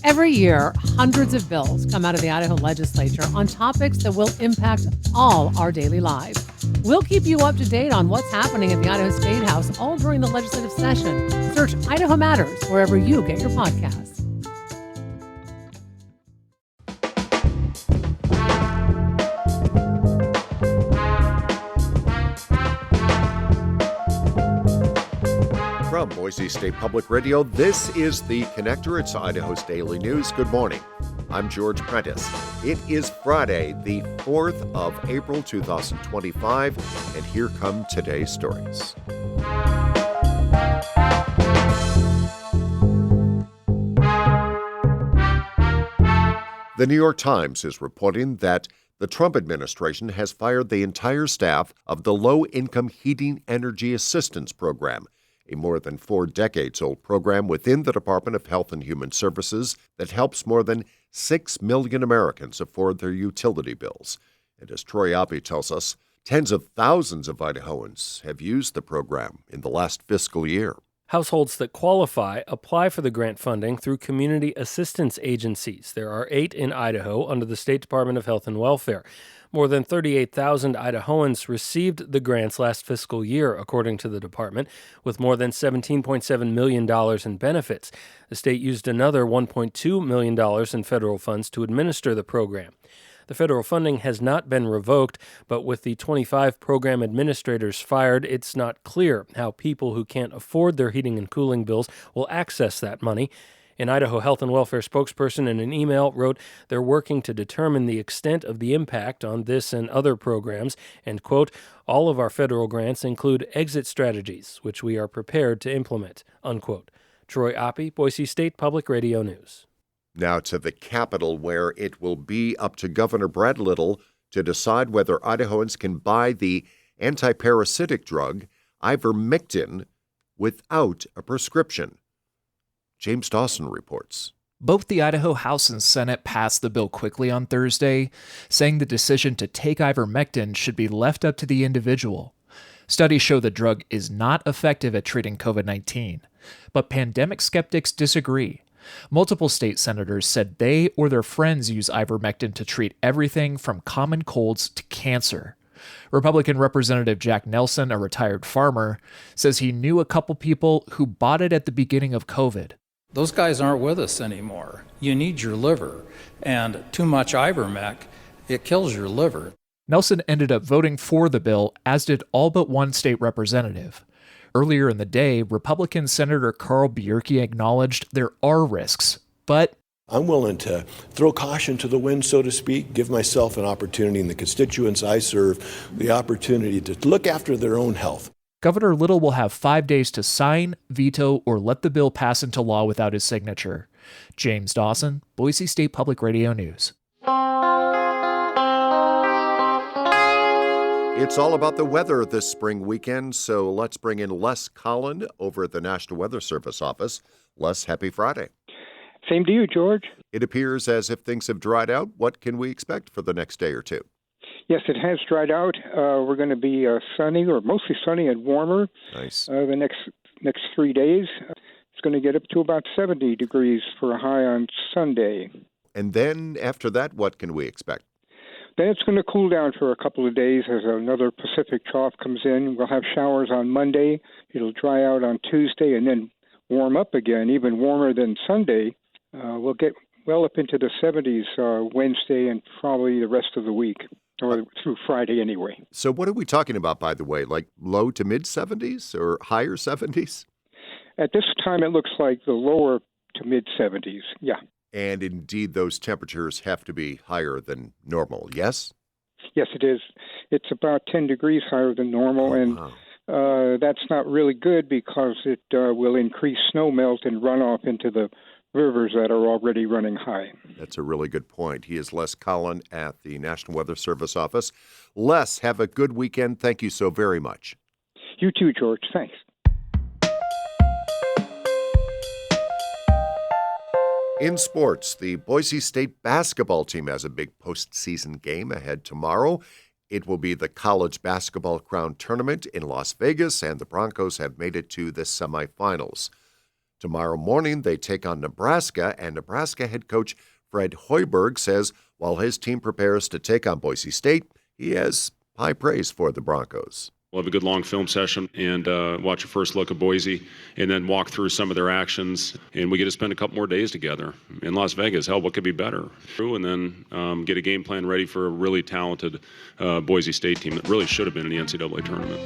Every year, hundreds of bills come out of the Idaho legislature on topics that will impact all our daily lives. We'll keep you up to date on what's happening at the Idaho State House all during the legislative session. Search Idaho Matters wherever you get your podcasts. From Boise State Public Radio, this is The Connector. It's Idaho's Daily News. Good morning. I'm George Prentice. It is Friday, the 4th of April, 2025, and here come today's stories. The New York Times is reporting that the Trump administration has fired the entire staff of the Low-Income Heating Energy Assistance Program, a more than 4 decades-old program within the Department of Health and Human Services that helps more than 6 million Americans afford their utility bills. And as Troy Oppie tells us, tens of thousands of Idahoans have used the program in the last fiscal year. Households that qualify apply for the grant funding through community assistance agencies. There are 8 in Idaho under the State Department of Health and Welfare. More than 38,000 Idahoans received the grants last fiscal year, according to the department, with more than $17.7 million in benefits. The state used another $1.2 million in federal funds to administer the program. The federal funding has not been revoked, but with the 25 program administrators fired, it's not clear how people who can't afford their heating and cooling bills will access that money. An Idaho Health and Welfare spokesperson in an email wrote they're working to determine the extent of the impact on this and other programs, and, quote, all of our federal grants include exit strategies, which we are prepared to implement, unquote. Troy Oppie, Boise State Public Radio News. Now to the Capitol, where it will be up to Governor Brad Little to decide whether Idahoans can buy the antiparasitic drug ivermectin without a prescription. James Dawson reports. Both the Idaho House and Senate passed the bill quickly on Thursday, saying the decision to take ivermectin should be left up to the individual. Studies show the drug is not effective at treating COVID-19, but pandemic skeptics disagree. Multiple state senators said they or their friends use ivermectin to treat everything from common colds to cancer. Republican Representative Jack Nelson, a retired farmer, says he knew a couple people who bought it at the beginning of COVID. Those guys aren't with us anymore. You need your liver, and too much ivermec, it kills your liver. Nelson ended up voting for the bill, as did all but one state representative. Earlier in the day, Republican Senator Carl Bierke acknowledged there are risks, but I'm willing to throw caution to the wind, so to speak, give myself an opportunity and the constituents I serve the opportunity to look after their own health. Governor Little will have 5 days to sign, veto, or let the bill pass into law without his signature. James Dawson, Boise State Public Radio News. It's all about the weather this spring weekend, so let's bring in Les Collin over at the National Weather Service office. Les, happy Friday. Same to you, George. It appears as if things have dried out. What can we expect for the next day or two? Yes, it has dried out. We're going to be sunny, or mostly sunny and warmer. Nice. The next 3 days. It's going to get up to about 70 degrees for a high on Sunday. And then after that, what can we expect? Then it's going to cool down for a couple of days as another Pacific trough comes in. We'll have showers on Monday. It'll dry out on Tuesday and then warm up again, even warmer than Sunday. We'll get well up into the 70s Wednesday and probably the rest of the week, or through Friday anyway. So what are we talking about, by the way? Like low to mid 70s or higher 70s? At this time, it looks like the lower to mid 70s, yeah. And indeed, those temperatures have to be higher than normal, yes? Yes, it is. It's about 10 degrees higher than normal, and that's not really good because it will increase snow melt and runoff into the rivers that are already running high. That's a really good point. He is Les Collin at the National Weather Service office. Les, have a good weekend. Thank you so very much. You too, George. Thanks. In sports, the Boise State basketball team has a big postseason game ahead tomorrow. It will be the College Basketball Crown Tournament in Las Vegas, and the Broncos have made it to the semifinals. Tomorrow morning, they take on Nebraska, and Nebraska head coach Fred Hoiberg says while his team prepares to take on Boise State, he has high praise for the Broncos. We'll have a good long film session and watch a first look at Boise and then walk through some of their actions. And we get to spend a couple more days together in Las Vegas. Hell, what could be better? And then get a game plan ready for a really talented Boise State team that really should have been in the NCAA tournament.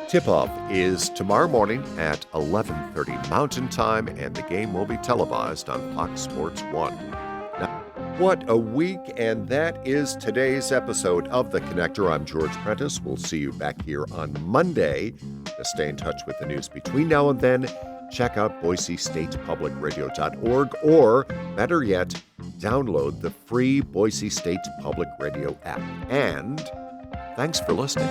Tip-off is tomorrow morning at 11:30 Mountain Time, and the game will be televised on Fox Sports 1. Now, what a week, and that is today's episode of The Connector. I'm George Prentice. We'll see you back here on Monday. To stay in touch with the news between now and then, check out BoiseStatePublicRadio.org, or better yet, download the free Boise State Public Radio app. And thanks for listening.